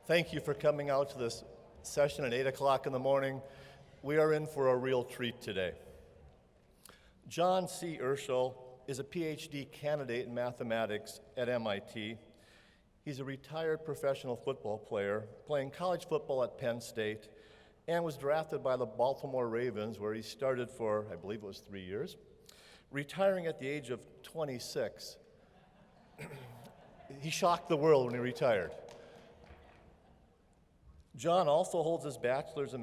Thank you for coming out to this session at 8 o'clock in the morning. We are in for a real treat today. John C. Urschel is a PhD candidate in mathematics at MIT. He's a retired professional football player, playing college football at Penn State, and was drafted by the Baltimore Ravens, where he started for, I believe it was 3 years, retiring at the age of 26. He shocked the world when he retired. John also holds his bachelor's and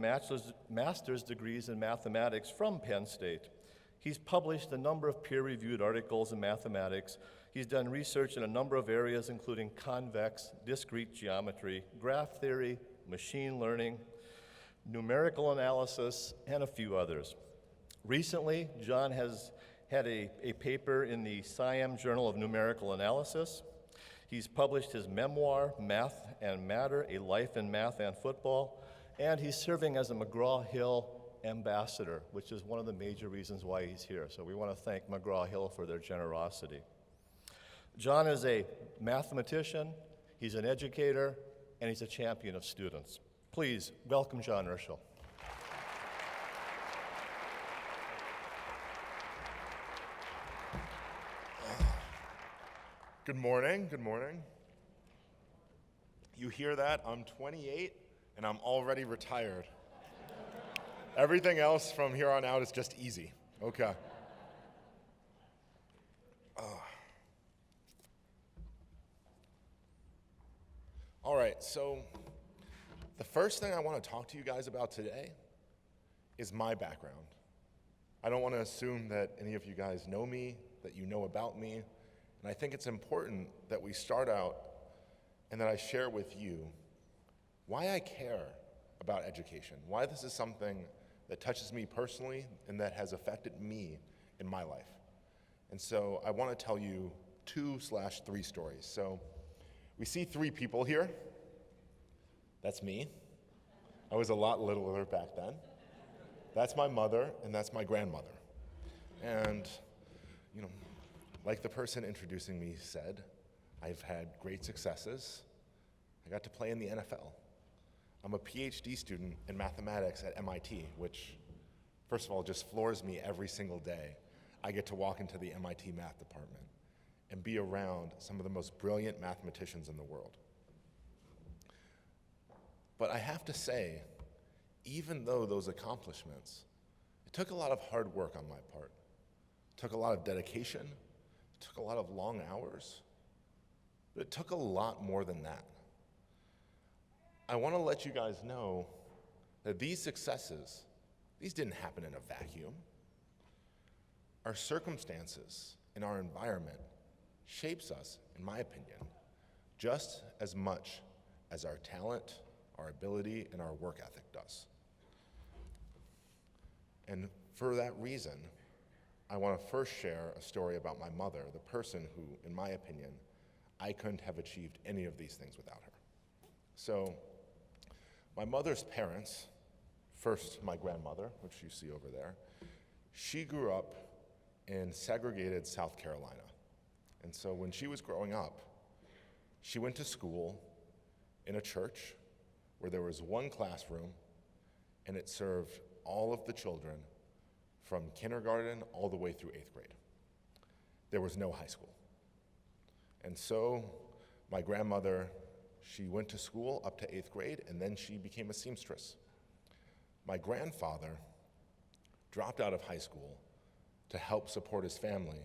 master's degrees in mathematics from Penn State. He's published a number of peer-reviewed articles in mathematics. He's done research in a number of areas, including convex, discrete geometry, graph theory, machine learning, numerical analysis, and a few others. Recently, John has had a paper in the SIAM Journal of Numerical Analysis. He's published his memoir, Math and Matter, A Life in Math and Football, and he's serving as a McGraw-Hill ambassador, which is one of the major reasons why he's here. So we want to thank McGraw-Hill for their generosity. John is a mathematician, he's an educator, and he's a champion of students. Please welcome John Urschel. Good morning, good morning. You hear that? I'm 28 and I'm already retired. Everything else from here on out is just easy. Okay. All right, so the first thing I want to talk to you guys about today is my background. I don't want to assume that any of you guys know me, that you know about me. And I think it's important that we start out and that I share with you why I care about education, why this is something that touches me personally and that has affected me in my life. And so I want to tell you 2/3 stories. So we see 3 people here. That's me. I was a lot littler back then. That's my mother and that's my grandmother. And, like the person introducing me said, I've had great successes. I got to play in the NFL. I'm a PhD student in mathematics at MIT, which, first of all, just floors me every single day. I get to walk into the MIT math department and be around some of the most brilliant mathematicians in the world. But I have to say, even though those accomplishments, it took a lot of hard work on my part. It took a lot of dedication. It took a lot of long hours, but it took a lot more than that. I want to let you guys know that these successes, these didn't happen in a vacuum. Our circumstances and our environment shapes us, in my opinion, just as much as our talent, our ability, and our work ethic does. And for that reason, I want to first share a story about my mother, the person who, in my opinion, I couldn't have achieved any of these things without her. So, my mother's parents, first my grandmother, which you see over there, she grew up in segregated South Carolina. And so when she was growing up, she went to school in a church where there was one classroom and it served all of the children from kindergarten all the way through 8th grade. There was no high school. And so my grandmother, she went to school up to 8th grade, and then she became a seamstress. My grandfather dropped out of high school to help support his family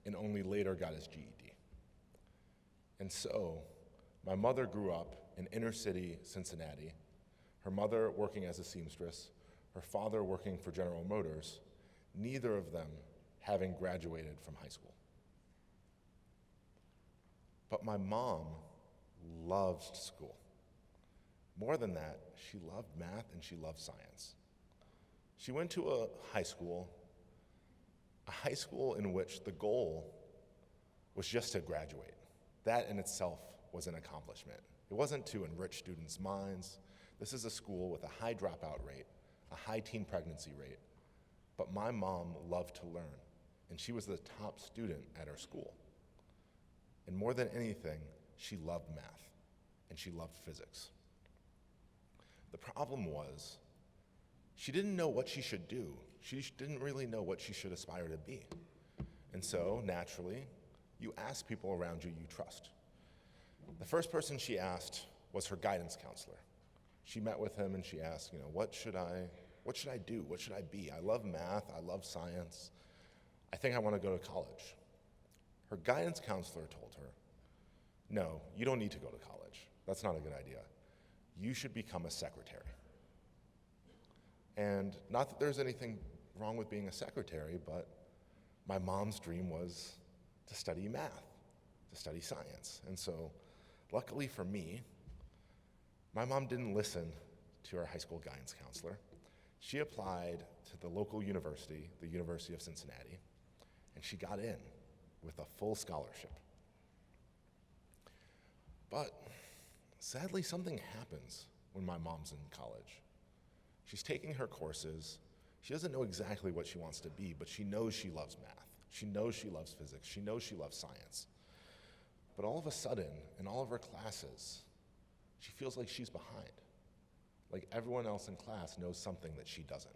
and only later got his GED. And so my mother grew up in inner city Cincinnati, her mother working as a seamstress, her father working for General Motors, neither of them having graduated from high school. But my mom loved school. More than that, she loved math and she loved science. She went to a high school in which the goal was just to graduate. That in itself was an accomplishment. It wasn't to enrich students' minds. This is a school with a high dropout rate, a high teen pregnancy rate. But my mom loved to learn, and she was the top student at our school. And more than anything, she loved math, and she loved physics. problem was she didn't know what she should do. She didn't really know what she should aspire to be. And so, naturally, you ask people around you trust. The first person she asked was her guidance counselor. She met with him and she asked, what should I do? What should I be? I love math, I love science. I think I want to go to college. Her guidance counselor told her, no, you don't need to go to college. That's not a good idea. You should become a secretary. And not that there's anything wrong with being a secretary, but my mom's dream was to study math, to study science. And so, luckily for me, my mom didn't listen to her high school guidance counselor. She applied to the local university, the University of Cincinnati, and she got in with a full scholarship. But sadly, something happens when my mom's in college. She's taking her courses. She doesn't know exactly what she wants to be, but she knows she loves math. She knows she loves physics. She knows she loves science. But all of a sudden, in all of her classes, she feels like she's behind. Like everyone else in class knows something that she doesn't.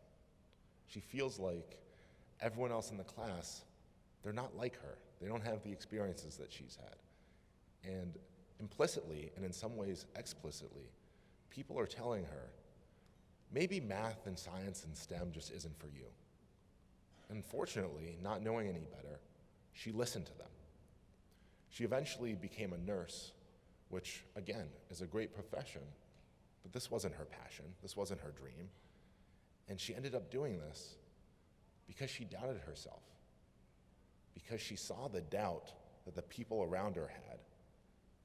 She feels like everyone else in the class, they're not like her. They don't have the experiences that she's had. And implicitly, and in some ways explicitly, people are telling her, maybe math and science and STEM just isn't for you. Unfortunately, not knowing any better, she listened to them. She eventually became a nurse, which, again, is a great profession, but this wasn't her passion, this wasn't her dream. And she ended up doing this because she doubted herself, because she saw the doubt that the people around her had,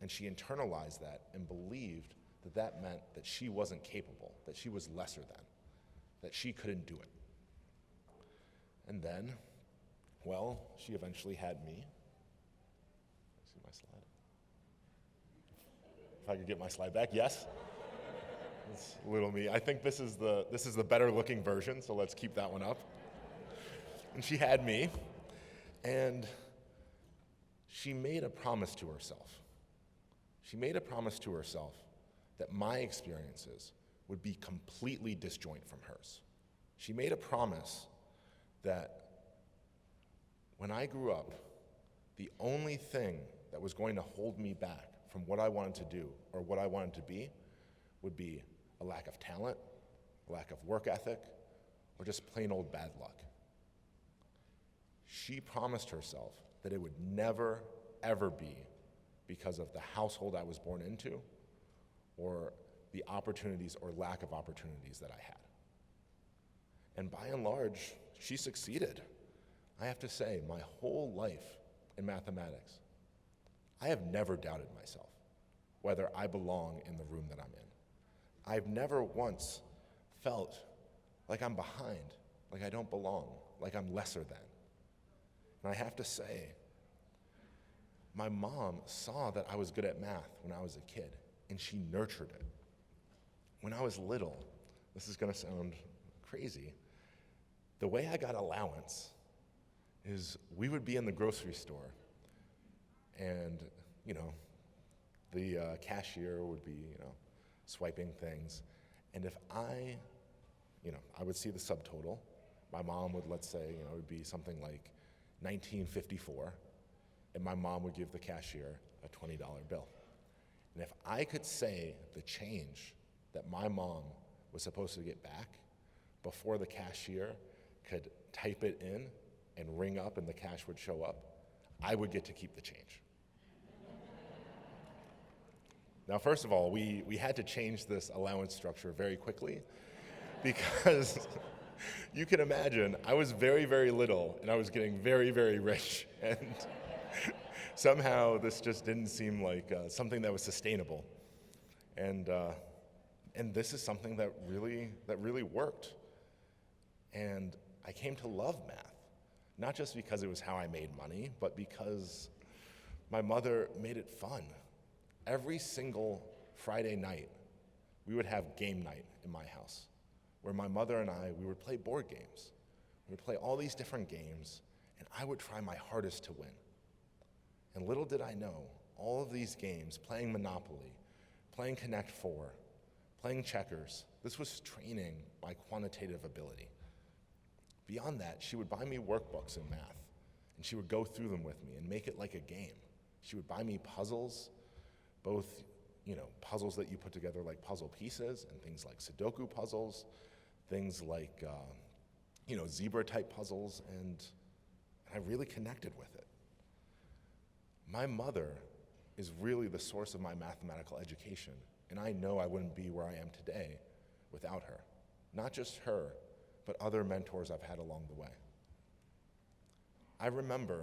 and she internalized that and believed that that meant that she wasn't capable, that she was lesser than, that she couldn't do it. And then, well, she eventually had me. See my slide? If I could get my slide back, yes? It's little me. I think this is the better looking version, so let's keep that one up. And she had me, and she made a promise to herself. She made a promise to herself that my experiences would be completely disjoint from hers. She made a promise that when I grew up, the only thing that was going to hold me back from what I wanted to do or what I wanted to be would be a lack of talent, a lack of work ethic, or just plain old bad luck. She promised herself that it would never, ever be because of the household I was born into or the opportunities or lack of opportunities that I had. And by and large, she succeeded. I have to say, my whole life in mathematics, I have never doubted myself, whether I belong in the room that I'm in. I've never once felt like I'm behind, like I don't belong, like I'm lesser than. And I have to say, my mom saw that I was good at math when I was a kid, and she nurtured it. When I was little, this is gonna sound crazy, the way I got allowance is we would be in the grocery store and, the cashier would be, swiping things. And if I would see the subtotal, my mom would, let's say, it would be something like 1954, and my mom would give the cashier a $20 bill. And if I could say the change that my mom was supposed to get back before the cashier could type it in and ring up and the cash would show up, I would get to keep the change. Now, first of all, we had to change this allowance structure very quickly because you can imagine I was very, very little and I was getting very, very rich. And somehow this just didn't seem like something that was sustainable. And this is something that really worked. And I came to love math, not just because it was how I made money, but because my mother made it fun. Every single Friday night, we would have game night in my house, where my mother and I, we would play board games. We would play all these different games, and I would try my hardest to win. And little did I know, all of these games, playing Monopoly, playing Connect 4, playing checkers. This was training my quantitative ability. Beyond that, she would buy me workbooks in math, and she would go through them with me and make it like a game. She would buy me puzzles, both, puzzles that you put together like puzzle pieces and things like Sudoku puzzles, things like, zebra-type puzzles, and I really connected with it. My mother is really the source of my mathematical education, and I know I wouldn't be where I am today without her. Not just her, but other mentors I've had along the way. I remember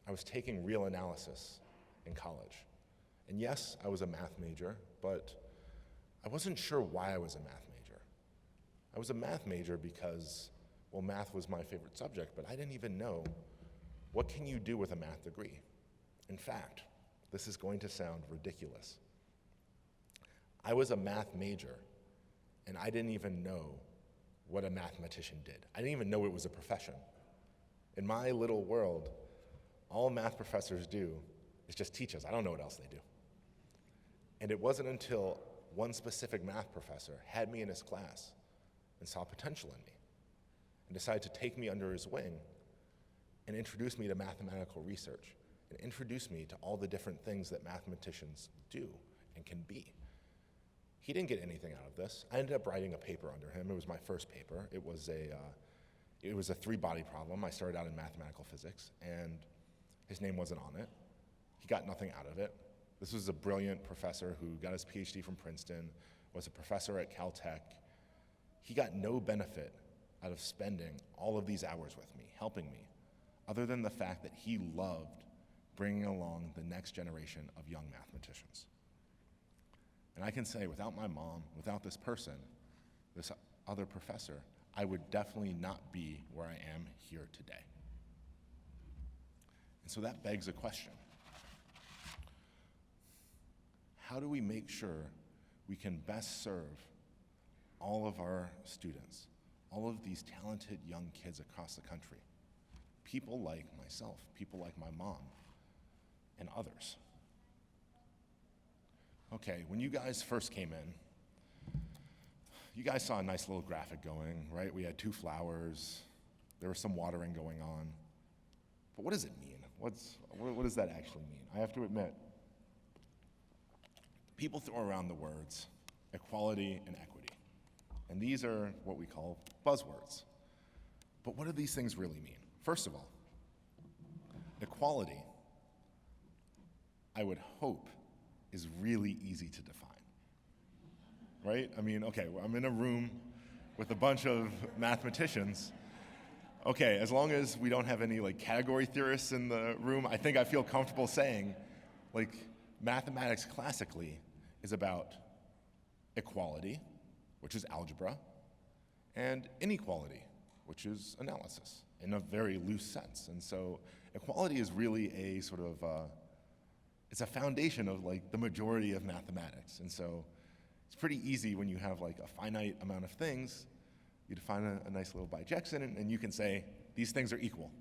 I was taking real analysis in college. And yes, I was a math major, but I wasn't sure why I was a math major. I was a math major because, math was my favorite subject, but I didn't even know what can you do with a math degree. In fact, this is going to sound ridiculous. I was a math major, and I didn't even know what a mathematician did. I didn't even know it was a profession. In my little world, all math professors do is just teach us. I don't know what else they do. And it wasn't until one specific math professor had me in his class and saw potential in me and decided to take me under his wing and introduce me to mathematical research and introduce me to all the different things that mathematicians do and can be. He didn't get anything out of this. I ended up writing a paper under him. It was my first paper. It was a three-body problem. I started out in mathematical physics, and his name wasn't on it. He got nothing out of it. This was a brilliant professor who got his PhD from Princeton, was a professor at Caltech. He got no benefit out of spending all of these hours with me, helping me, other than the fact that he loved bringing along the next generation of young mathematicians. And I can say, without my mom, without this person, this other professor, I would definitely not be where I am here today. And so that begs a question. How do we make sure we can best serve all of our students, all of these talented young kids across the country? People like myself, people like my mom, and others. Okay, when you guys first came in, you guys saw a nice little graphic going, right? We had 2 flowers, there was some watering going on. But what does it mean? What does that actually mean? I have to admit, people throw around the words equality and equity. And these are what we call buzzwords. But what do these things really mean? First of all, equality, I would hope, is really easy to define, right? I mean, okay, I'm in a room with a bunch of mathematicians. Okay, as long as we don't have any category theorists in the room, I think I feel comfortable saying, mathematics classically is about equality, which is algebra, and inequality, which is analysis, in a very loose sense. And so equality is really a sort of, it's a foundation of the majority of mathematics. And so it's pretty easy when you have a finite amount of things, you define a nice little bijection and you can say, these things are equal.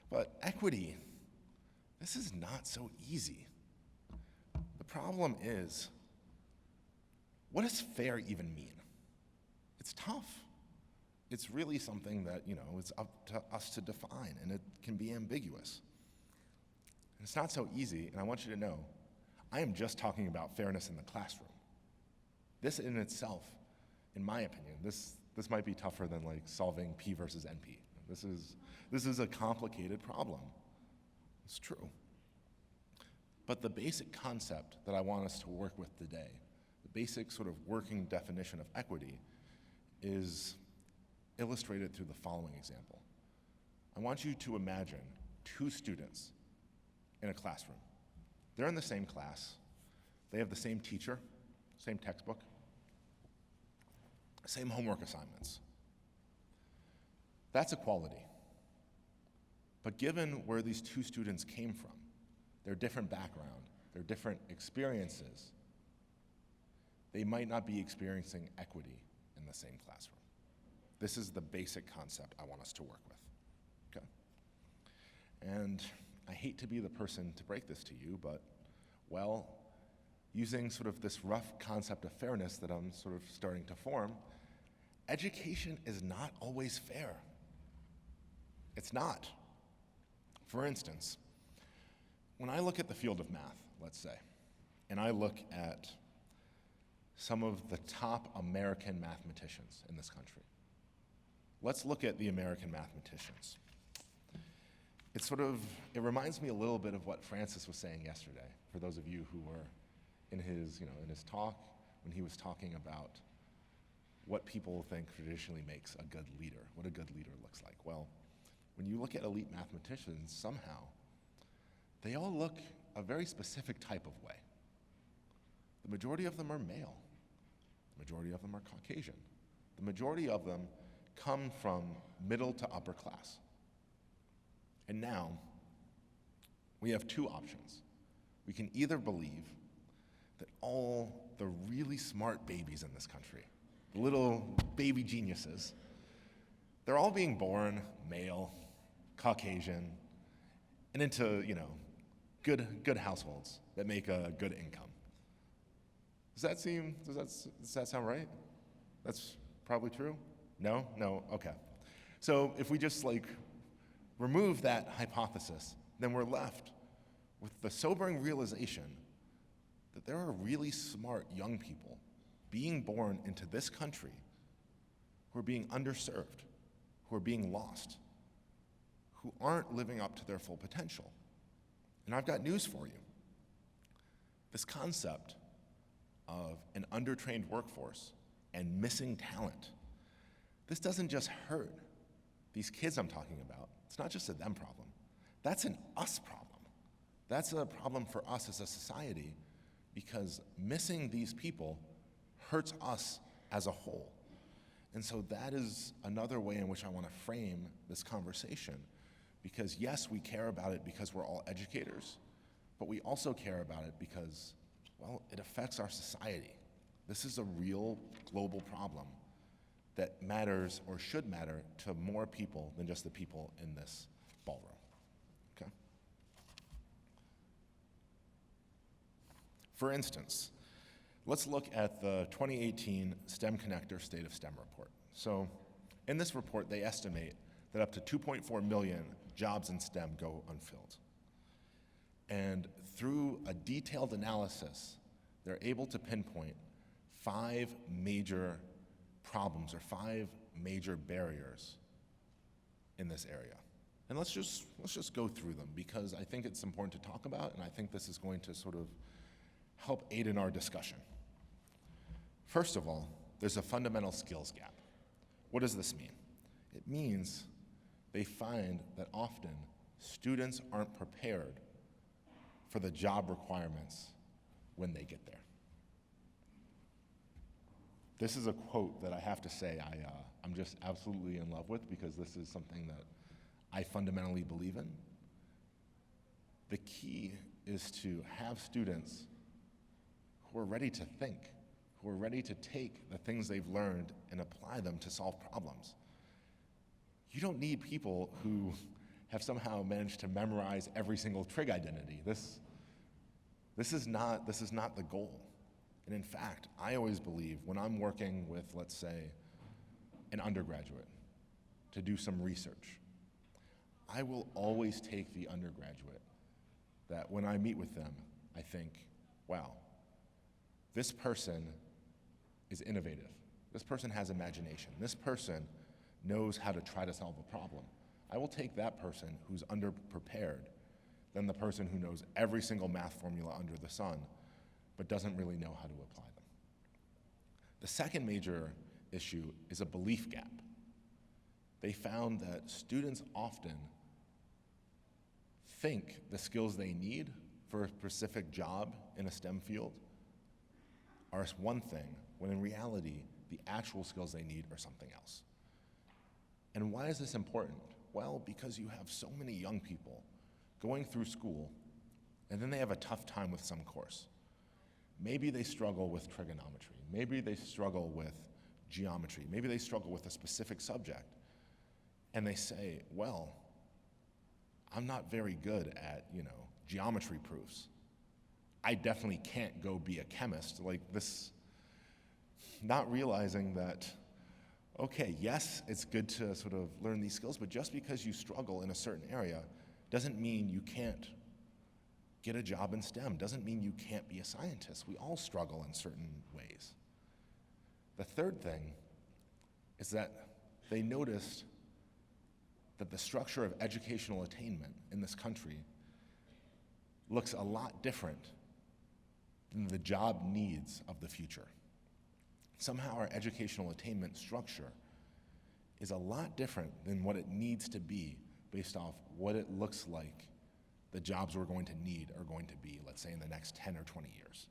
But equity, this is not so easy. The problem is, what does fair even mean? It's tough. It's really something that, it's up to us to define, and it can be ambiguous. And it's not so easy, and I want you to know, I am just talking about fairness in the classroom. This in itself, in my opinion, this might be tougher than solving P versus NP. This is a complicated problem. It's true. But the basic concept that I want us to work with today, the basic sort of working definition of equity, is illustrated through the following example. I want you to imagine 2 students in a classroom. They're in the same class. They have the same teacher, same textbook, same homework assignments. That's equality. But given where these 2 students came from, their different background, their different experiences, they might not be experiencing equity in the same classroom. This is the basic concept I want us to work with, okay? And I hate to be the person to break this to you, but, using sort of this rough concept of fairness that I'm sort of starting to form, education is not always fair. It's not. For instance, when I look at the field of math, let's say, and I look at some of the top American mathematicians in this country. Let's look at the American mathematicians. It reminds me a little bit of what Francis was saying yesterday, for those of you who were in his talk, when he was talking about what people think traditionally makes a good leader, what a good leader looks like. Well, when you look at elite mathematicians, somehow, they all look a very specific type of way. The majority of them are male. The majority of them are Caucasian. The majority of them come from middle to upper class. And now, we have two options. We can either believe that all the really smart babies in this country, the little baby geniuses, they're all being born male, Caucasian, and into, good households that make a good income. Does that sound right? That's probably true? No? Okay. So if we just remove that hypothesis, then we're left with the sobering realization that there are really smart young people being born into this country who are being underserved, who are being lost, who aren't living up to their full potential. And I've got news for you. This concept of an undertrained workforce and missing talent, this doesn't just hurt these kids I'm talking about. It's not just a them problem. That's an us problem. That's a problem for us as a society because missing these people hurts us as a whole. And so that is another way in which I want to frame this conversation because yes, we care about it because we're all educators, but we also care about it because, well, it affects our society. This is a real global problem that matters or should matter to more people than just the people in this ballroom. Okay? For instance, let's look at the 2018 STEM Connector State of STEM report. So in this report, they estimate that up to 2.4 million jobs in STEM go unfilled. And through a detailed analysis, they're able to pinpoint 5 major problems or 5 major barriers in this area. And let's just go through them because I think it's important to talk about and I think this is going to sort of help aid in our discussion. First of all, there's a fundamental skills gap. What does this mean? It means they find that often students aren't prepared for the job requirements when they get there. This is a quote that I have to say I'm just absolutely in love with because this is something that I fundamentally believe in. The key is to have students who are ready to think, who are ready to take the things they've learned and apply them to solve problems. You don't need people who have somehow managed to memorize every single trig identity. This is not the goal. And in fact, I always believe when I'm working with, let's say, an undergraduate to do some research, I will always take the undergraduate that when I meet with them, I think, wow, this person is innovative. This person has imagination. This person knows how to try to solve a problem. I will take that person who's underprepared than the person who knows every single math formula under the sun but doesn't really know how to apply them. The second major issue is a belief gap. They found that students often think the skills they need for a specific job in a STEM field are one thing, when in reality, the actual skills they need are something else. And why is this important? Well, because you have so many young people going through school, and then they have a tough time with some course. Maybe they struggle with trigonometry. Maybe they struggle with geometry. Maybe they struggle with a specific subject. And they say, well, I'm not very good at, geometry proofs. I definitely can't go be a chemist. Like this, not realizing that, okay, yes, it's good to sort of learn these skills, but just because you struggle in a certain area doesn't mean you can't get a job in STEM, doesn't mean you can't be a scientist. We all struggle in certain ways. The third thing is that they noticed that the structure of educational attainment in this country looks a lot different than the job needs of the future. Somehow our educational attainment structure is a lot different than what it needs to be based off what it looks like the jobs we're going to need are going to be, let's say, in the next 10 or 20 years.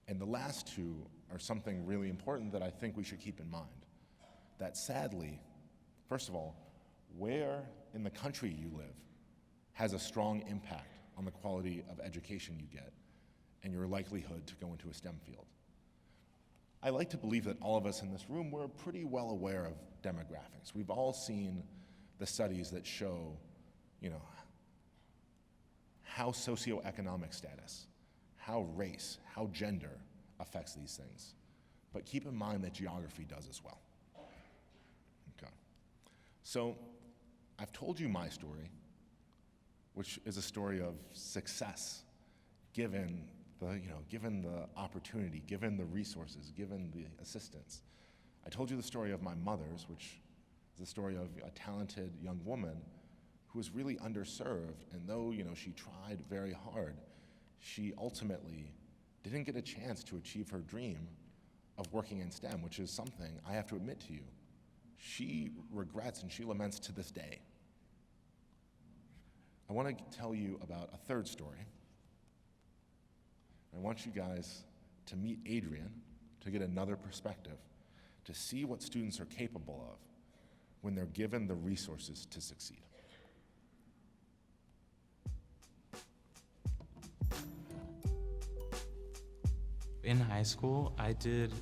And the last two are something really important that I think we should keep in mind. That sadly, first of all, where in the country you live has a strong impact on the quality of education you get and your likelihood to go into a STEM field. I like to believe that all of us in this room, we're pretty well aware of demographics. We've all seen the studies that show, how socioeconomic status, how race, how gender affects these things. But keep in mind that geography does as well. Okay. So I've told you my story, which is a story of success given the opportunity, given the resources, given the assistance. I told you the story of my mother's, which is the story of a talented young woman who was really underserved, and though she tried very hard, she ultimately didn't get a chance to achieve her dream of working in STEM, which is something I have to admit to you, she regrets and she laments to this day. I want to tell you about a third story. I want you guys to meet Adrian to get another perspective, to see what students are capable of when they're given the resources to succeed. In high school, I did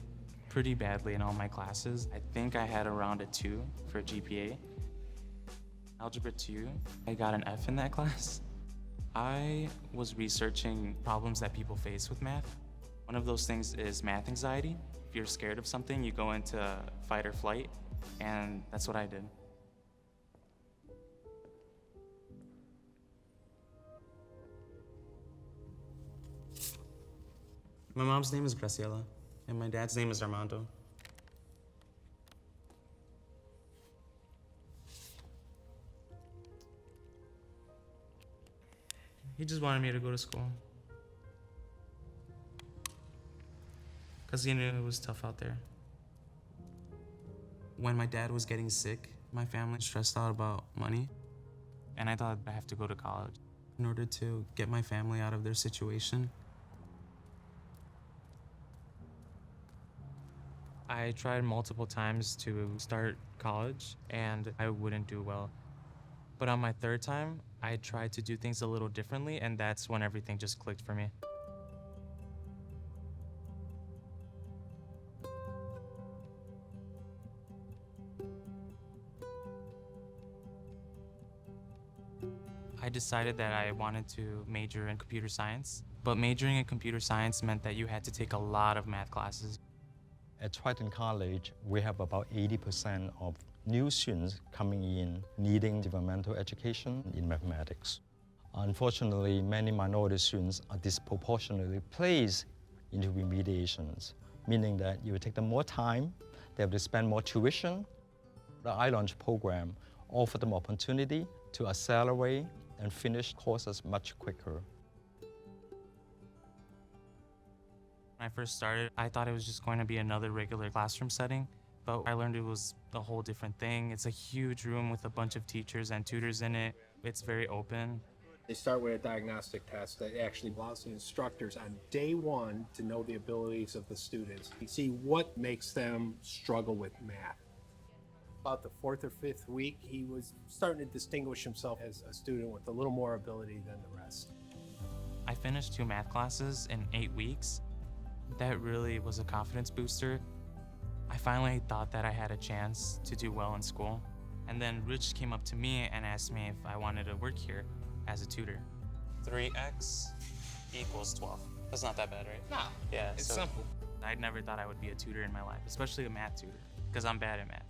pretty badly in all my classes. I think I had around a 2 for GPA. Algebra 2, I got an F in that class. I was researching problems that people face with math. One of those things is math anxiety. If you're scared of something, you go into fight or flight, and that's what I did. My mom's name is Graciela, and my dad's name is Armando. He just wanted me to go to school, because he knew it was tough out there. When my dad was getting sick, my family stressed out about money, And I thought I have to go to college. in order to get my family out of their situation. I tried multiple times to start college, and I wouldn't do well. But on my third time, I tried to do things a little differently, and that's when everything just clicked for me. I decided that I wanted to major in computer science, but majoring in computer science meant that you had to take a lot of math classes. At Triton College, we have about 80% of new students coming in needing developmental education in mathematics. Unfortunately, many minority students are disproportionately placed into remediations, meaning that it will take them more time, they have to spend more tuition. The iLaunch program offers them opportunity to accelerate and finish courses much quicker. When I first started, I thought it was just going to be another regular classroom setting, but I learned it was a whole different thing. It's a huge room with a bunch of teachers and tutors in it. It's very open. They start with a diagnostic test that actually allows the instructors on day one to know the abilities of the students. You see what makes them struggle with math. About the 4th or 5th week, he was starting to distinguish himself as a student with a little more ability than the rest. I finished 2 math classes in 8 weeks. That really was a confidence booster. I finally thought that I had a chance to do well in school. And then Rich came up to me and asked me if I wanted to work here as a tutor. 3x equals 12. That's not that bad, right? No, Yeah, it's so simple. I never thought I would be a tutor in my life, especially a math tutor, because I'm bad at math.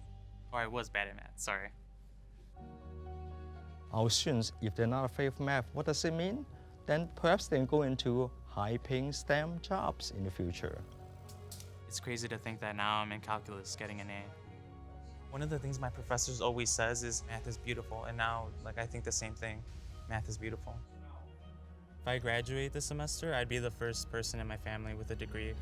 Or I was bad at math, sorry. Our students, if they're not afraid of math, what does it mean? Then perhaps they can go into high-paying STEM jobs in the future. It's crazy to think that now I'm in calculus getting an A. One of the things my professors always says is math is beautiful, and now I think the same thing. Math is beautiful. If I graduate this semester, I'd be the first person in my family with a degree.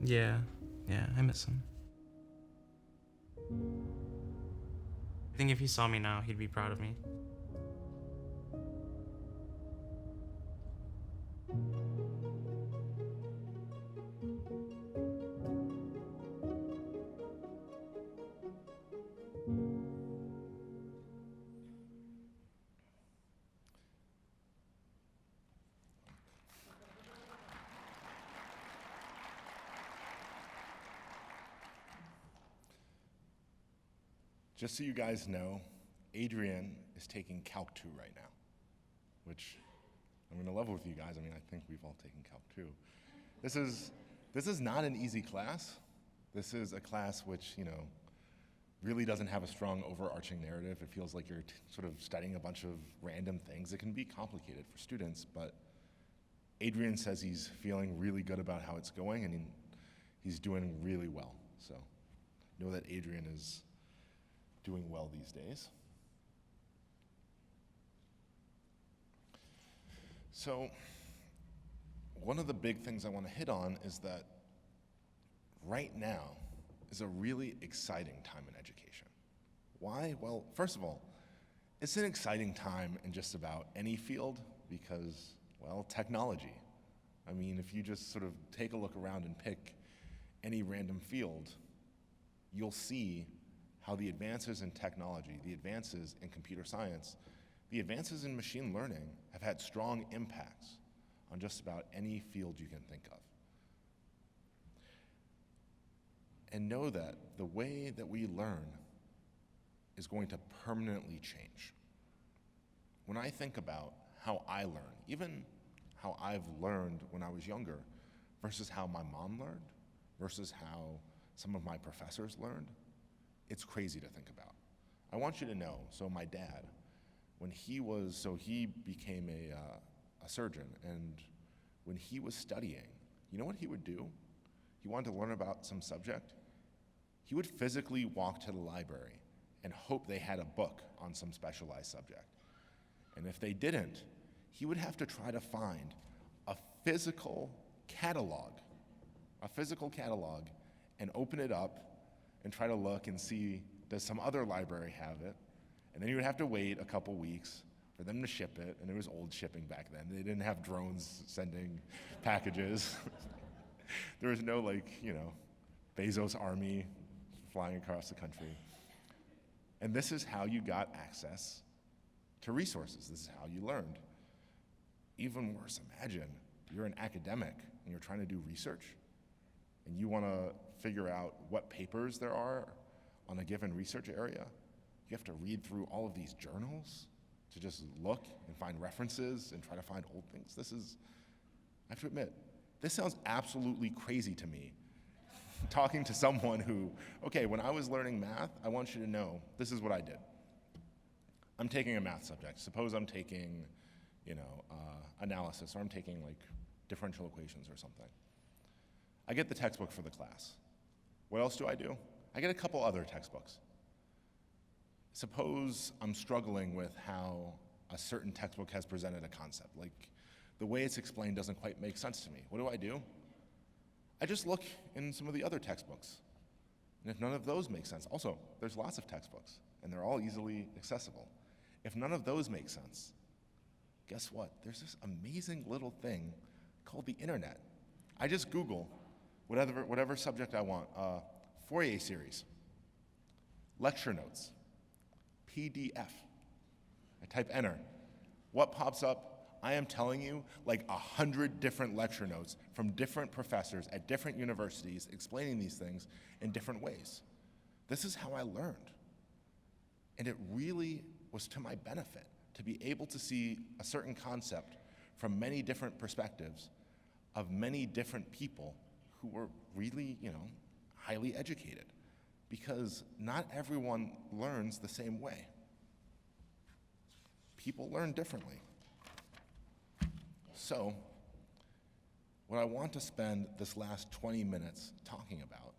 Yeah, I miss him. I think if he saw me now, he'd be proud of me. Just so you guys know, Adrian is taking Calc 2 right now, which I'm going to level with you guys. I mean, I think we've all taken Calc 2. This is not an easy class. This is a class which, really doesn't have a strong overarching narrative. It feels like you're sort of studying a bunch of random things. It can be complicated for students, but Adrian says he's feeling really good about how it's going, and he's doing really well. So know that Adrian is doing well these days. So one of the big things I want to hit on is that right now is a really exciting time in education. Why? Well, first of all, it's an exciting time in just about any field because, well, technology. I mean, if you just sort of take a look around and pick any random field, you'll see how the advances in technology, the advances in computer science, the advances in machine learning have had strong impacts on just about any field you can think of. And know that the way that we learn is going to permanently change. When I think about how I learn, even how I've learned when I was younger versus how my mom learned, versus how some of my professors learned, it's crazy to think about. I want you to know, so my dad, he became a surgeon, and when he was studying, you know what he would do? He wanted to learn about some subject. He would physically walk to the library and hope they had a book on some specialized subject. And if they didn't, he would have to try to find a physical catalog, and open it up and try to look and see, does some other library have it? And then he would have to wait a couple weeks for them to ship it, and it was old shipping back then. They didn't have drones sending packages. There was no Bezos army flying across the country. And this is how you got access to resources. This is how you learned. Even worse, imagine you're an academic and you're trying to do research, and you want to figure out what papers there are on a given research area. You have to read through all of these journals to just look and find references and try to find old things. I have to admit, this sounds absolutely crazy to me. Talking to someone who, okay, when I was learning math, I want you to know, this is what I did. I'm taking a math subject. Suppose I'm taking, analysis, or I'm taking differential equations or something. I get the textbook for the class. What else do? I get a couple other textbooks. Suppose I'm struggling with how a certain textbook has presented a concept. The way it's explained doesn't quite make sense to me. What do? I just look in some of the other textbooks. And if none of those make sense, also, there's lots of textbooks, and they're all easily accessible. If none of those make sense, guess what? There's this amazing little thing called the internet. I just Google whatever subject I want, Fourier series, lecture notes, PDF. I type enter. What pops up? I am telling you 100 different lecture notes from different professors at different universities explaining these things in different ways. This is how I learned. And it really was to my benefit to be able to see a certain concept from many different perspectives of many different people who were really, highly educated. Because not everyone learns the same way. People learn differently. So, what I want to spend this last 20 minutes talking about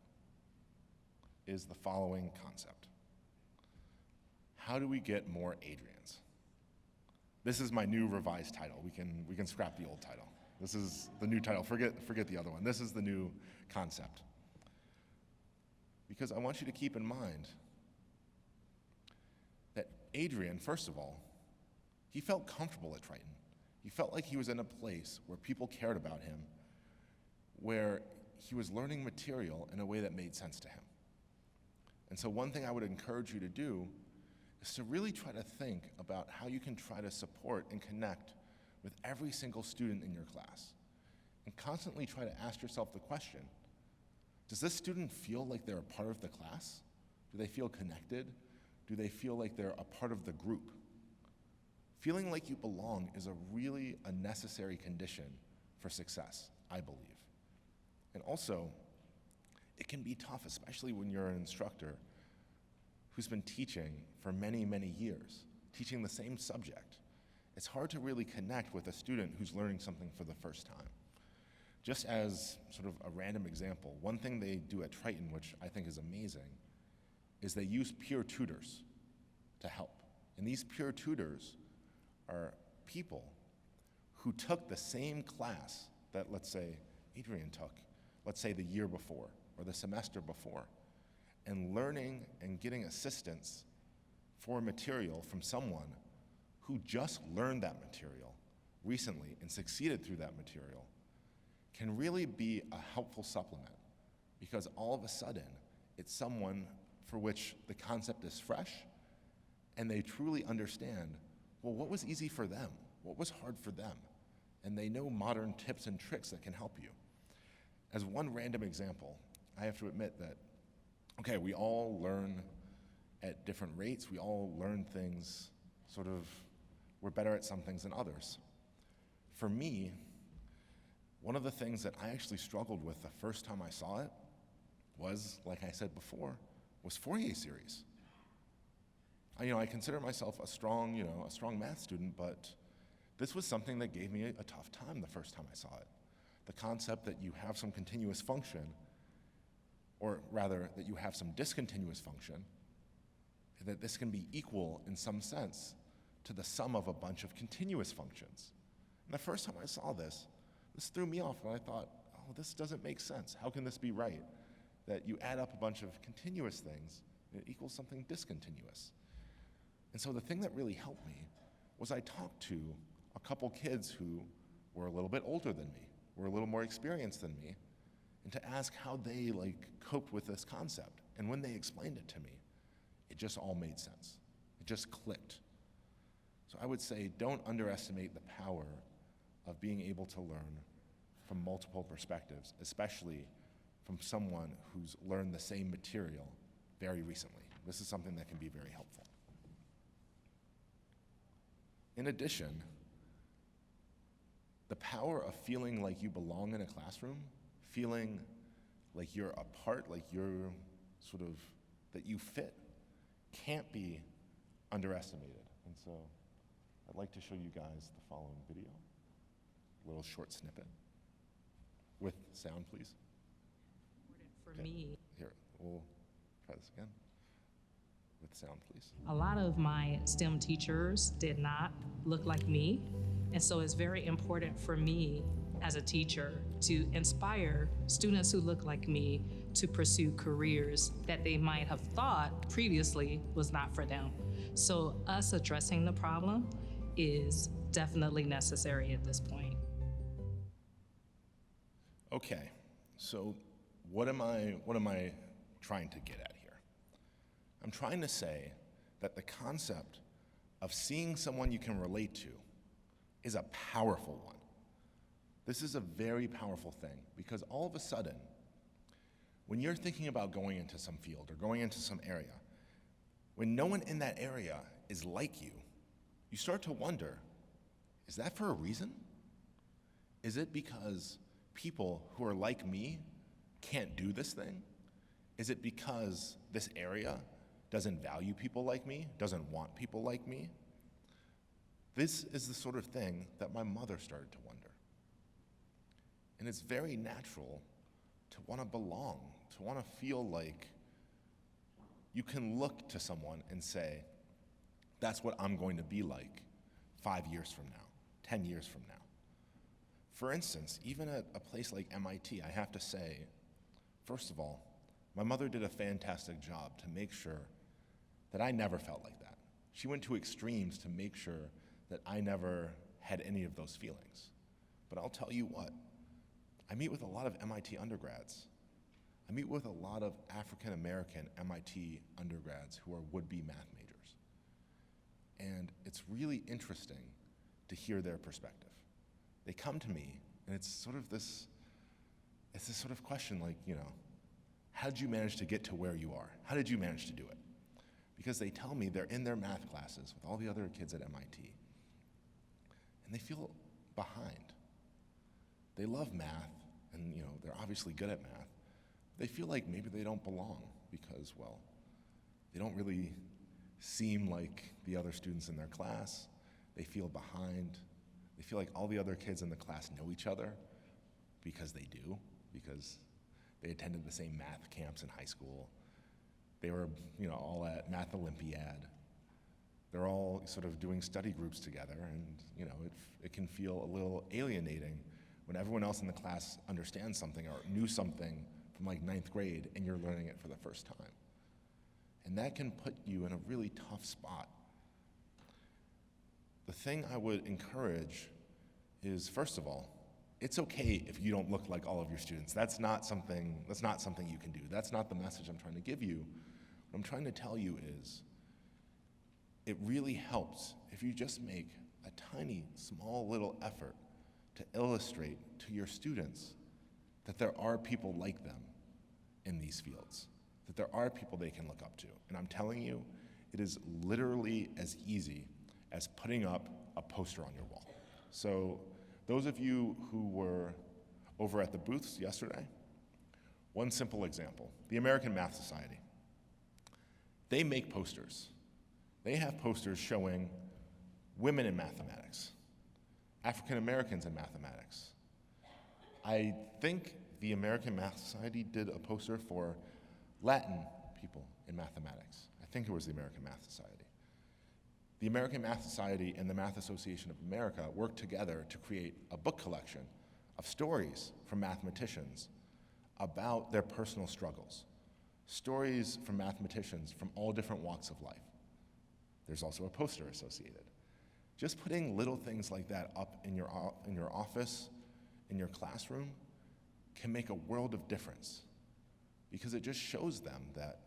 is the following concept. How do we get more Adrians? This is my new revised title. We can scrap the old title. This is the new title. Forget the other one. This is the new concept. Because I want you to keep in mind that Adrian, first of all, he felt comfortable at Triton. He felt like he was in a place where people cared about him, where he was learning material in a way that made sense to him. And so one thing I would encourage you to do is to really try to think about how you can try to support and connect with every single student in your class. And constantly try to ask yourself the question, does this student feel like they're a part of the class? Do they feel connected? Do they feel like they're a part of the group? Feeling like you belong is a necessary condition for success, I believe. And also, it can be tough, especially when you're an instructor who's been teaching for many, many years, teaching the same subject. It's hard to really connect with a student who's learning something for the first time. Just as sort of a random example, one thing they do at Triton, which I think is amazing, is they use peer tutors to help. And these peer tutors are people who took the same class that, let's say, Adrian took, let's say the year before or the semester before, and learning and getting assistance for material from someone who just learned that material recently and succeeded through that material can really be a helpful supplement, because all of a sudden it's someone for which the concept is fresh and they truly understand, well, what was easy for them? What was hard for them? And they know modern tips and tricks that can help you. As one random example, I have to admit that, okay, we all learn at different rates. We all learn things we're better at some things than others. For me, one of the things that I actually struggled with the first time I saw it was, like I said before, was Fourier series. I consider myself a strong math student, but this was something that gave me a tough time the first time I saw it. The concept that you have some continuous function, or rather, that you have some discontinuous function, that this can be equal in some sense to the sum of a bunch of continuous functions. And the first time I saw this threw me off, and I thought, oh, this doesn't make sense. How can this be right? That you add up a bunch of continuous things, and it equals something discontinuous. And so the thing that really helped me was I talked to a couple kids who were a little bit older than me, were a little more experienced than me, and to ask how they coped with this concept. And when they explained it to me, it just all made sense. It just clicked. So I would say, don't underestimate the power of being able to learn from multiple perspectives, especially from someone who's learned the same material very recently. This is something that can be very helpful. In addition, the power of feeling like you belong in a classroom, feeling like you're a part, like you're that you fit, can't be underestimated. And so I'd like to show you guys the following video, a little short snippet with sound, please. For Okay. me, Here, we'll try this again with sound, please. a lot of my STEM teachers did not look like me. And so it's very important for me as a teacher to inspire students who look like me to pursue careers that they might have thought previously was not for them. So us addressing the problem is definitely necessary at this point. Okay, so what am I trying to get at here? I'm trying to say that the concept of seeing someone you can relate to is a powerful one. This is a very powerful thing, because all of a sudden, when you're thinking about going into some field or going into some area, when no one in that area is like you, you start to wonder, is that for a reason? Is it because people who are like me can't do this thing? Is it because this area doesn't value people like me, doesn't want people like me? This is the sort of thing that my mother started to wonder. And it's very natural to want to belong, to want to feel like you can look to someone and say, that's what I'm going to be like 5 years from now, 10 years from now. For instance, even at a place like MIT, I have to say, first of all, my mother did a fantastic job to make sure that I never felt like that. She went to extremes to make sure that I never had any of those feelings. But I'll tell you what, I meet with a lot of MIT undergrads. I meet with a lot of African American MIT undergrads who are would-be math majors. And it's really interesting to hear their perspective. They come to me, and it's this sort of question like, how did you manage to get to where you are? How did you manage to do it? Because they tell me they're in their math classes with all the other kids at MIT, and they feel behind. They love math, and they're obviously good at math. They feel like maybe they don't belong because, well, they don't really seem like the other students in their class. They feel behind. They feel like all the other kids in the class know each other because they do, because they attended the same math camps in high school. They were, all at Math Olympiad. They're all sort of doing study groups together, and it can feel a little alienating when everyone else in the class understands something or knew something from like 9th grade and you're learning it for the first time. And that can put you in a really tough spot. The thing I would encourage is, first of all, it's okay if you don't look like all of your students. That's not something you can do. That's not the message I'm trying to give you. What I'm trying to tell you is, it really helps if you just make a tiny, small little effort to illustrate to your students that there are people like them in these fields, that there are people they can look up to. And I'm telling you, it is literally as easy as putting up a poster on your wall. So those of you who were over at the booths yesterday, one simple example, the American Math Society. They make posters. They have posters showing women in mathematics, African Americans in mathematics. I think the American Math Society did a poster for Latin people in mathematics. I think it was the American Math Society. The American Math Society and the Math Association of America worked together to create a book collection of stories from mathematicians about their personal struggles. Stories from mathematicians from all different walks of life. There's also a poster associated. Just putting little things like that up in your office, in your classroom, can make a world of difference, because it just shows them that,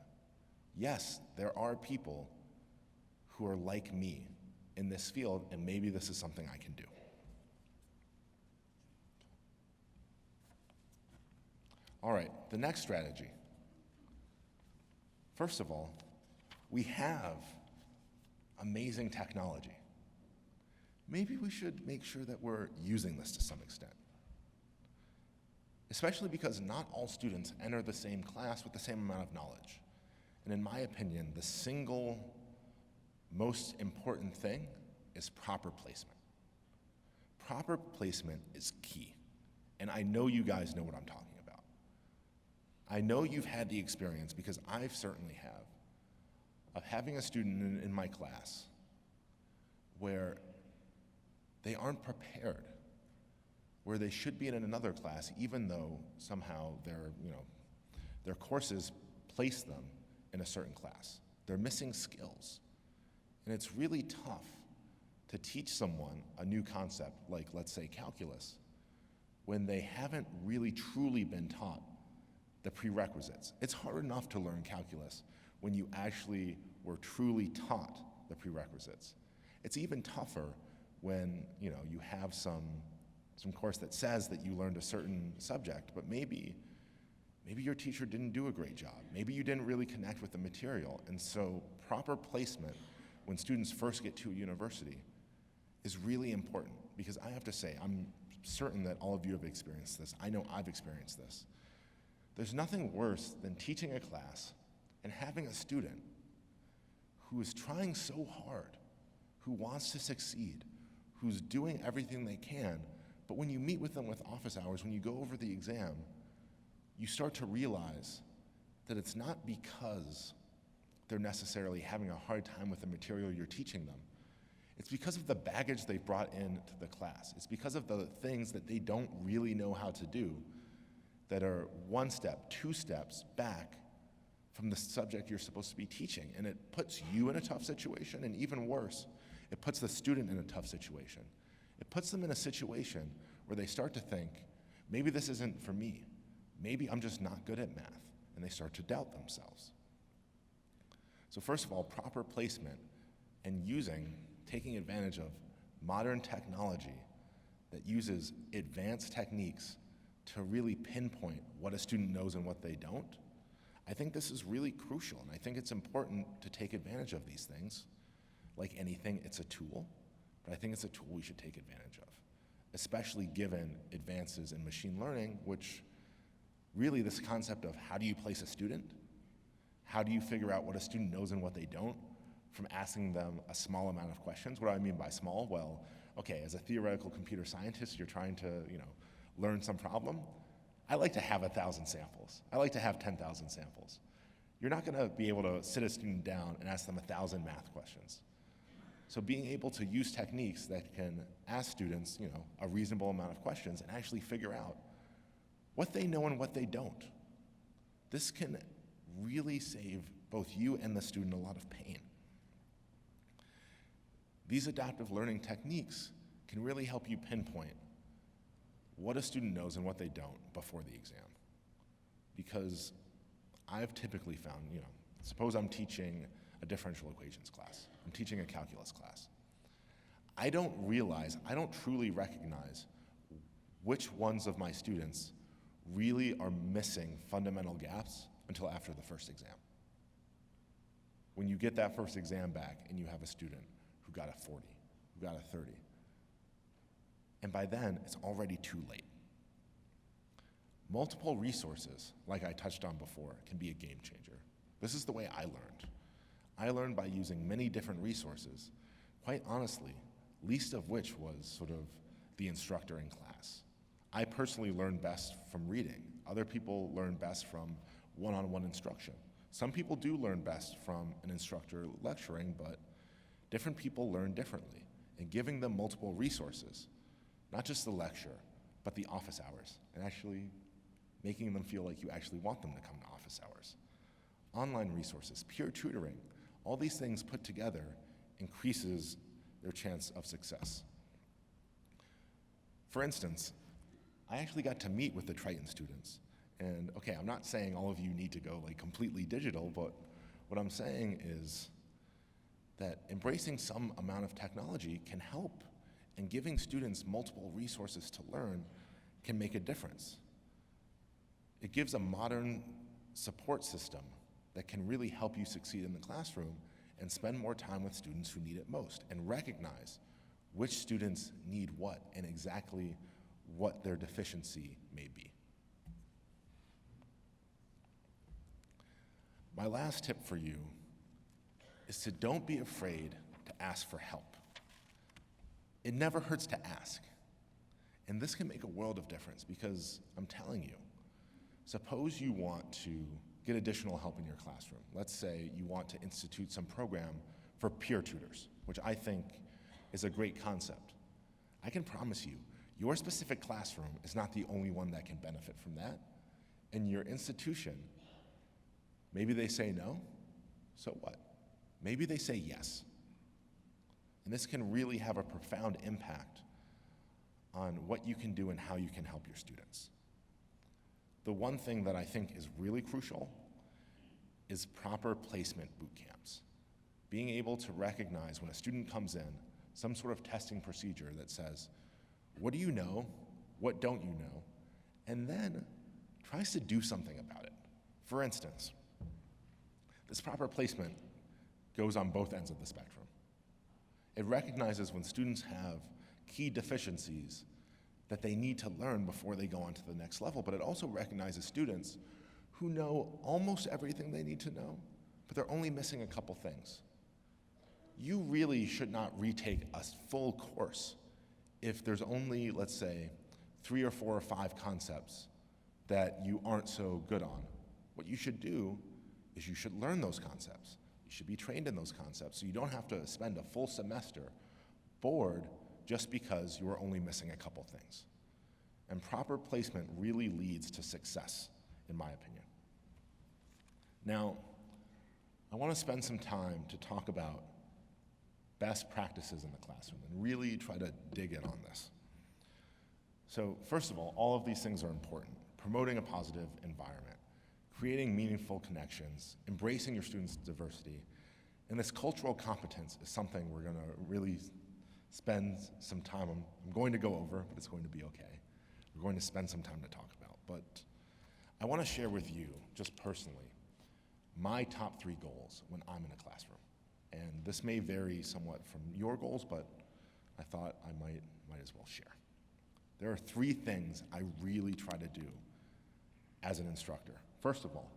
yes, there are people who are like me in this field, and maybe this is something I can do. All right, the next strategy. First of all, we have amazing technology. Maybe we should make sure that we're using this to some extent. Especially because not all students enter the same class with the same amount of knowledge. And in my opinion, the single most important thing is proper placement. Proper placement is key. And I know you guys know what I'm talking about. I know you've had the experience, because I certainly have, of having a student in my class where they aren't prepared, where they should be in another class, even though somehow their courses place them in a certain class. They're missing skills. And it's really tough to teach someone a new concept, like, let's say, calculus, when they haven't really truly been taught the prerequisites. It's hard enough to learn calculus when you actually were truly taught the prerequisites. It's even tougher when you have some course that says that you learned a certain subject, but maybe Maybe your teacher didn't do a great job. Maybe you didn't really connect with the material. And so proper placement when students first get to a university is really important, because I have to say, I'm certain that all of you have experienced this. I know I've experienced this. There's nothing worse than teaching a class and having a student who is trying so hard, who wants to succeed, who's doing everything they can, but when you meet with them with office hours, when you go over the exam, you start to realize that it's not because they're necessarily having a hard time with the material you're teaching them. It's because of the baggage they've brought into the class. It's because of the things that they don't really know how to do that are one step, two steps back from the subject you're supposed to be teaching. And it puts you in a tough situation, and even worse, it puts the student in a tough situation. It puts them in a situation where they start to think, maybe this isn't for me. Maybe I'm just not good at math, and they start to doubt themselves. So first of all, proper placement and taking advantage of modern technology that uses advanced techniques to really pinpoint what a student knows and what they don't. I think this is really crucial, and I think it's important to take advantage of these things. Like anything, it's a tool, but I think it's a tool we should take advantage of, especially given advances in machine learning, which really this concept of how do you place a student? How do you figure out what a student knows and what they don't from asking them a small amount of questions? What do I mean by small? Well, okay, as a theoretical computer scientist, you're trying to, learn some problem. I like to have 1,000 samples. I like to have 10,000 samples. You're not gonna be able to sit a student down and ask them 1,000 math questions. So being able to use techniques that can ask students, a reasonable amount of questions and actually figure out what they know and what they don't. This can really save both you and the student a lot of pain. These adaptive learning techniques can really help you pinpoint what a student knows and what they don't before the exam. Because I've typically found, suppose I'm teaching a differential equations class, I'm teaching a calculus class. I don't truly recognize which ones of my students really are missing fundamental gaps until after the first exam. When you get that first exam back and you have a student who got a 40, who got a 30, and by then it's already too late. Multiple resources, like I touched on before, can be a game changer. This is the way I learned. I learned by using many different resources, quite honestly, least of which was sort of the instructor in class. I personally learn best from reading. Other people learn best from one-on-one instruction. Some people do learn best from an instructor lecturing, but different people learn differently. And giving them multiple resources, not just the lecture, but the office hours, and actually making them feel like you actually want them to come to office hours. Online resources, peer tutoring, all these things put together increases their chance of success. For instance, I actually got to meet with the Triton students. And okay, I'm not saying all of you need to go completely digital, but what I'm saying is that embracing some amount of technology can help, and giving students multiple resources to learn can make a difference. It gives a modern support system that can really help you succeed in the classroom and spend more time with students who need it most, and recognize which students need what and exactly what their deficiency may be. My last tip for you is to don't be afraid to ask for help. It never hurts to ask. And this can make a world of difference, because I'm telling you, suppose you want to get additional help in your classroom. Let's say you want to institute some program for peer tutors, which I think is a great concept. I can promise you, your specific classroom is not the only one that can benefit from that. And your institution, maybe they say no, so what? Maybe they say yes. And this can really have a profound impact on what you can do and how you can help your students. The one thing that I think is really crucial is proper placement boot camps. Being able to recognize when a student comes in, some sort of testing procedure that says, what do you know? What don't you know? And then tries to do something about it. For instance, this proper placement goes on both ends of the spectrum. It recognizes when students have key deficiencies that they need to learn before they go on to the next level, but it also recognizes students who know almost everything they need to know, but they're only missing a couple things. You really should not retake a full course if there's only, let's say, 3 or 4 or 5 concepts that you aren't so good on. What you should do is you should learn those concepts. You should be trained in those concepts so you don't have to spend a full semester bored just because you are only missing a couple things. And proper placement really leads to success, in my opinion. Now, I want to spend some time to talk about best practices in the classroom and really try to dig in on this. So first of all of these things are important. Promoting a positive environment, creating meaningful connections, embracing your students' diversity, and this cultural competence is something we're going to really spend some time on. I'm going to go over, but it's going to be okay. We're going to spend some time to talk about. But I want to share with you, just personally, my top 3 goals when I'm in a classroom. And this may vary somewhat from your goals, but I thought I might as well share. There are 3 things I really try to do as an instructor. First of all,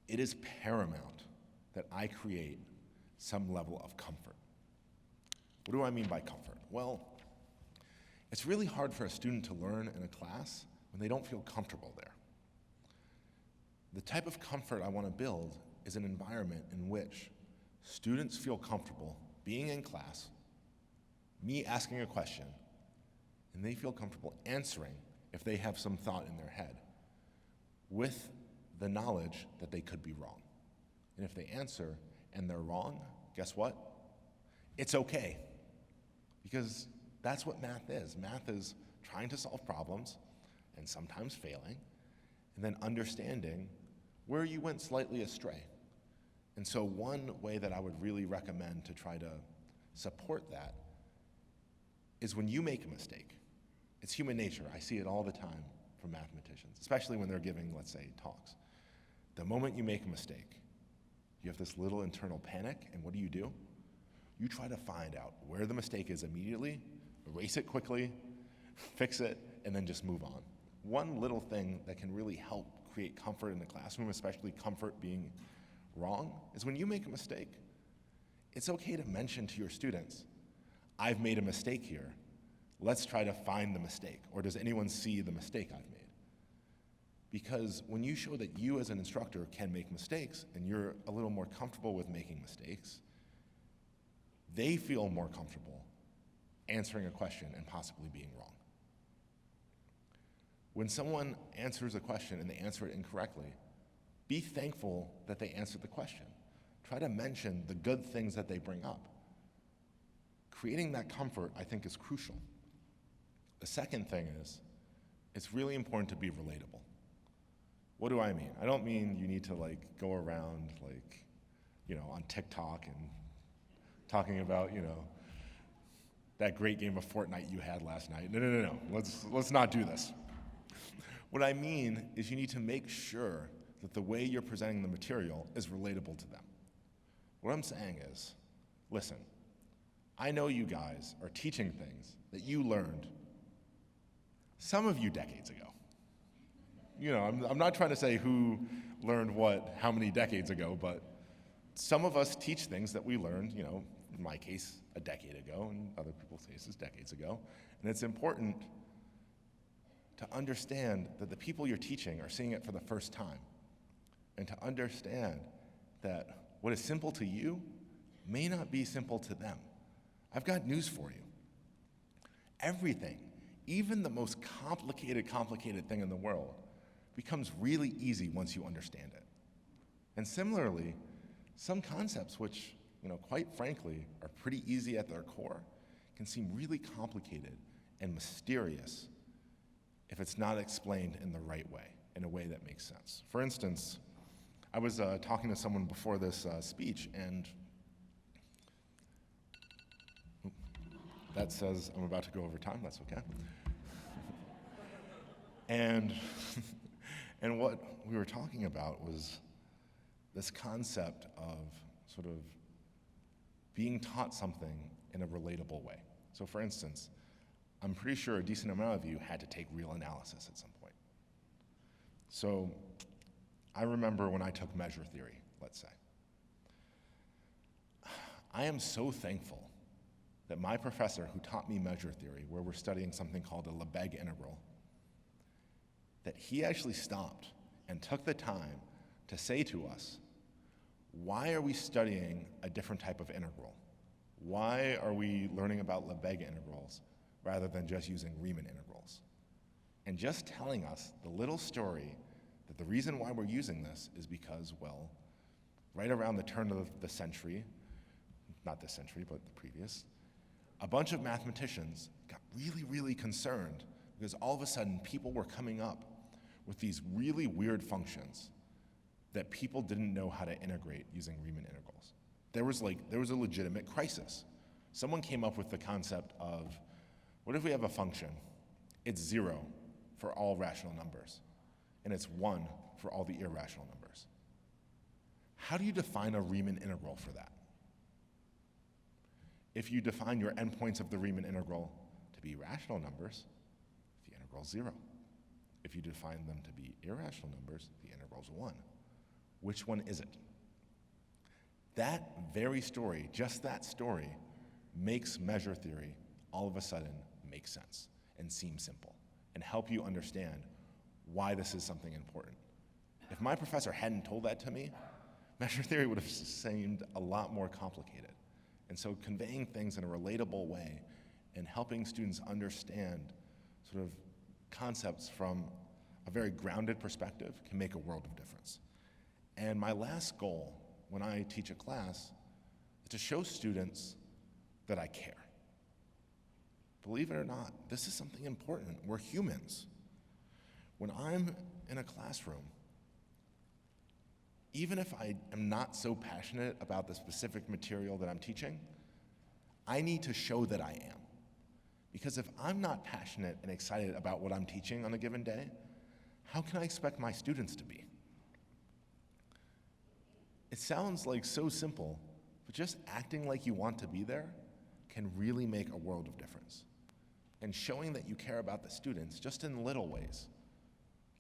it is paramount that I create some level of comfort. What do I mean by comfort? Well, it's really hard for a student to learn in a class when they don't feel comfortable there. The type of comfort I want to build is an environment in which students feel comfortable being in class, me asking a question, and they feel comfortable answering if they have some thought in their head, with the knowledge that they could be wrong. And if they answer and they're wrong, guess what? It's okay. Because that's what math is. Math is trying to solve problems and sometimes failing, and then understanding where you went slightly astray. And so one way that I would really recommend to try to support that is when you make a mistake. It's human nature. I see it all the time from mathematicians, especially when they're giving, let's say, talks. The moment you make a mistake, you have this little internal panic, and what do? You try to find out where the mistake is immediately, erase it quickly, fix it, and then just move on. One little thing that can really help create comfort in the classroom, especially comfort being wrong, is when you make a mistake, it's okay to mention to your students, I've made a mistake here. Let's try to find the mistake. Or does anyone see the mistake I've made? Because when you show that you as an instructor can make mistakes and you're a little more comfortable with making mistakes, they feel more comfortable answering a question and possibly being wrong. When someone answers a question and they answer it incorrectly, be thankful that they answered the question. Try to mention the good things that they bring up. Creating that comfort, I think, is crucial. The second thing is, it's really important to be relatable. What do I mean? I don't mean you need to go around on TikTok and talking about, that great game of Fortnite you had last night. No. Let's not do this. What I mean is you need to make sure that the way you're presenting the material is relatable to them. What I'm saying is, listen, I know you guys are teaching things that you learned, some of you decades ago. I'm not trying to say who learned what, how many decades ago, but some of us teach things that we learned, in my case, a decade ago, and other people's cases, decades ago. And it's important to understand that the people you're teaching are seeing it for the first time, and to understand that what is simple to you may not be simple to them. I've got news for you. Everything, even the most complicated thing in the world, becomes really easy once you understand it. And similarly, some concepts which, quite frankly, are pretty easy at their core, can seem really complicated and mysterious if it's not explained in the right way, in a way that makes sense. For instance, I was talking to someone before this speech, and that says I'm about to go over time. That's okay. And, and what we were talking about was this concept of sort of being taught something in a relatable way. So for instance, I'm pretty sure a decent amount of you had to take real analysis at some point. So I remember when I took measure theory, let's say. I am so thankful that my professor who taught me measure theory, where we're studying something called a Lebesgue integral, that he actually stopped and took the time to say to us, why are we studying a different type of integral? Why are we learning about Lebesgue integrals rather than just using Riemann integrals? And just telling us the little story that the reason why we're using this is because, well, right around the turn of the century, not this century, but the previous, a bunch of mathematicians got really, really concerned because all of a sudden people were coming up with these really weird functions that people didn't know how to integrate using Riemann integrals. There was a legitimate crisis. Someone came up with the concept of, what if we have a function? It's 0 for all rational numbers, and it's 1 for all the irrational numbers. How do you define a Riemann integral for that? If you define your endpoints of the Riemann integral to be rational numbers, the integral is 0. If you define them to be irrational numbers, the integral is 1. Which one is it? That very story, just that story, makes measure theory all of a sudden make sense and seem simple and help you understand why this is something important. If my professor hadn't told that to me, measure theory would have seemed a lot more complicated. And so conveying things in a relatable way and helping students understand sort of concepts from a very grounded perspective can make a world of difference. And my last goal when I teach a class is to show students that I care. Believe it or not, this is something important. We're humans. When I'm in a classroom, even if I am not so passionate about the specific material that I'm teaching, I need to show that I am. Because if I'm not passionate and excited about what I'm teaching on a given day, how can I expect my students to be? It sounds like so simple, but just acting like you want to be there can really make a world of difference. And showing that you care about the students just in little ways,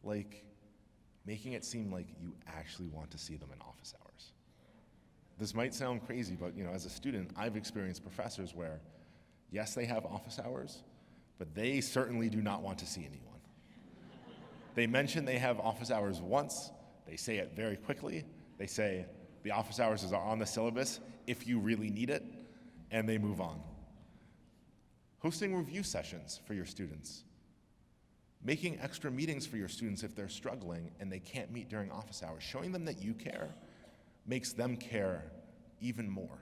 like making it seem like you actually want to see them in office hours. This might sound crazy, but as a student, I've experienced professors where, yes, they have office hours, but they certainly do not want to see anyone. They mention they have office hours once, they say it very quickly, they say, the office hours are on the syllabus if you really need it, and they move on. Hosting review sessions for your students. Making extra meetings for your students if they're struggling and they can't meet during office hours. Showing them that you care makes them care even more.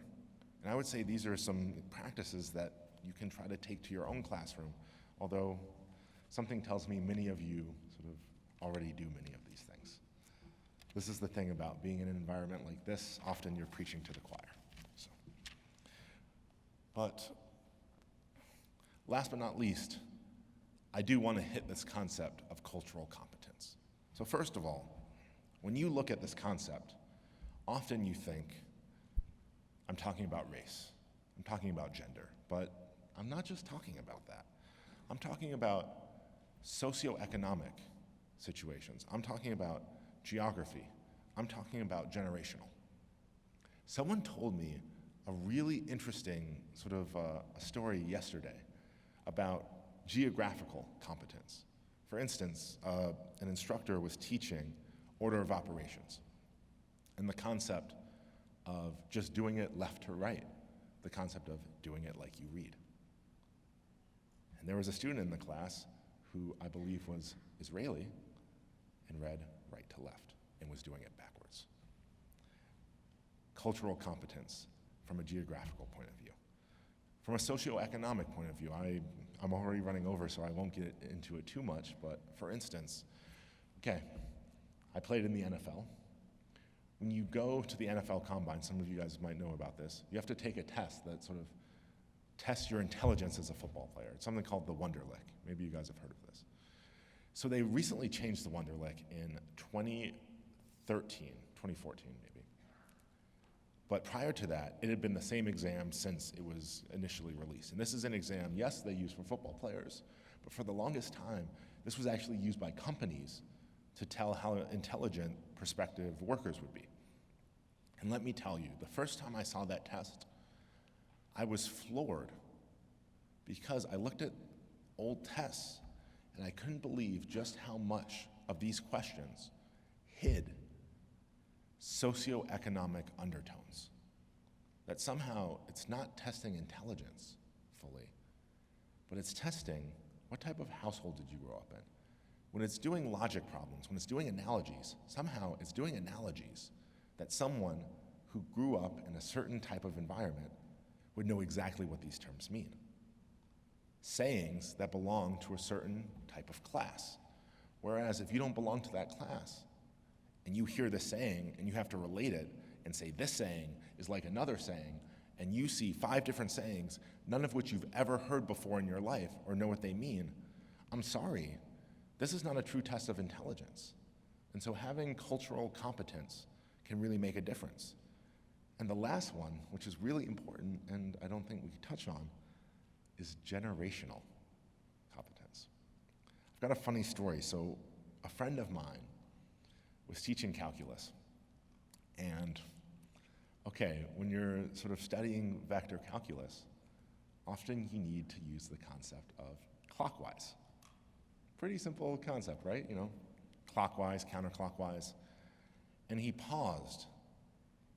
And I would say these are some practices that you can try to take to your own classroom, although something tells me many of you sort of already do many of these things. This is the thing about being in an environment like this, often you're preaching to the choir. So. But last but not least, I do want to hit this concept of cultural competence. So first of all, when you look at this concept, often you think, I'm talking about race, I'm talking about gender, but I'm not just talking about that. I'm talking about socioeconomic situations. I'm talking about geography. I'm talking about generational. Someone told me a really interesting sort of a story yesterday about geographical competence. For instance, an instructor was teaching order of operations and the concept of just doing it left to right, the concept of doing it like you read. And there was a student in the class who I believe was Israeli and read right to left and was doing it backwards. Cultural competence from a geographical point of view. From a socioeconomic point of view, I'm already running over, so I won't get into it too much, but for instance, okay, I played in the NFL. When you go to the NFL Combine, some of you guys might know about this, you have to take a test that sort of tests your intelligence as a football player. It's something called the Wonderlic. Maybe you guys have heard of this. So they recently changed the Wonderlic in 2014 maybe. But prior to that, it had been the same exam since it was initially released. And this is an exam, yes, they use for football players, but for the longest time, this was actually used by companies to tell how intelligent prospective workers would be. And let me tell you, the first time I saw that test, I was floored because I looked at old tests and I couldn't believe just how much of these questions hid socioeconomic undertones. That somehow it's not testing intelligence fully, but it's testing what type of household did you grow up in. When it's doing logic problems, when it's doing analogies, somehow it's doing analogies that someone who grew up in a certain type of environment would know exactly what these terms mean. Sayings that belong to a certain type of class. Whereas if you don't belong to that class, and you hear the saying and you have to relate it and say this saying is like another saying, and you see 5 different sayings, none of which you've ever heard before in your life or know what they mean, I'm sorry, this is not a true test of intelligence. And so having cultural competence can really make a difference. And the last one, which is really important and I don't think we can touch on, is generational competence. I've got a funny story. So a friend of mine was teaching calculus. And okay, when you're sort of studying vector calculus, often you need to use the concept of clockwise. Pretty simple concept, right? You know, clockwise, counterclockwise. And he paused,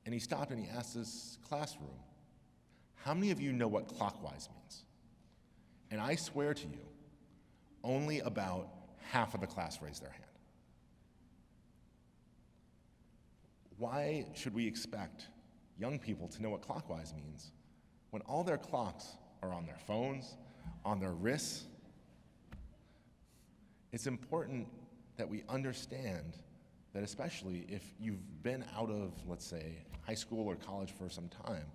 and he stopped and he asked his classroom, how many of you know what clockwise means? And I swear to you, only about half of the class raised their hand. Why should we expect young people to know what clockwise means when all their clocks are on their phones, on their wrists? It's important that we understand that, especially if you've been out of, let's say, high school or college for some time,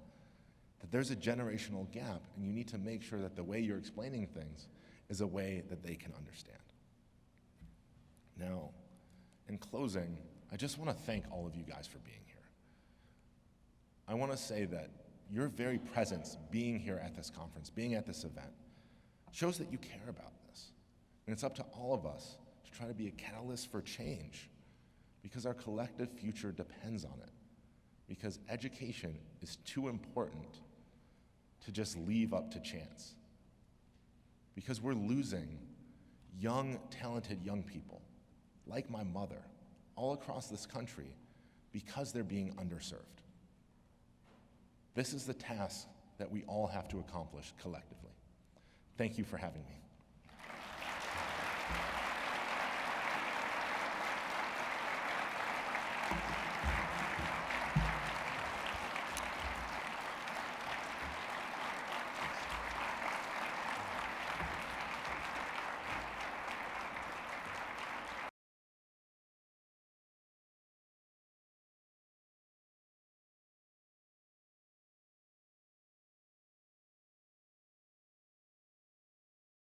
that there's a generational gap, and you need to make sure that the way you're explaining things is a way that they can understand. Now, in closing, I just want to thank all of you guys for being here. I want to say that your very presence, being here at this conference, being at this event, shows that you care about this. And it's up to all of us to try to be a catalyst for change, because our collective future depends on it. Because education is too important to just leave up to chance. Because we're losing young, talented young people, like my mother, all across this country because they're being underserved. This is the task that we all have to accomplish collectively. Thank you for having me.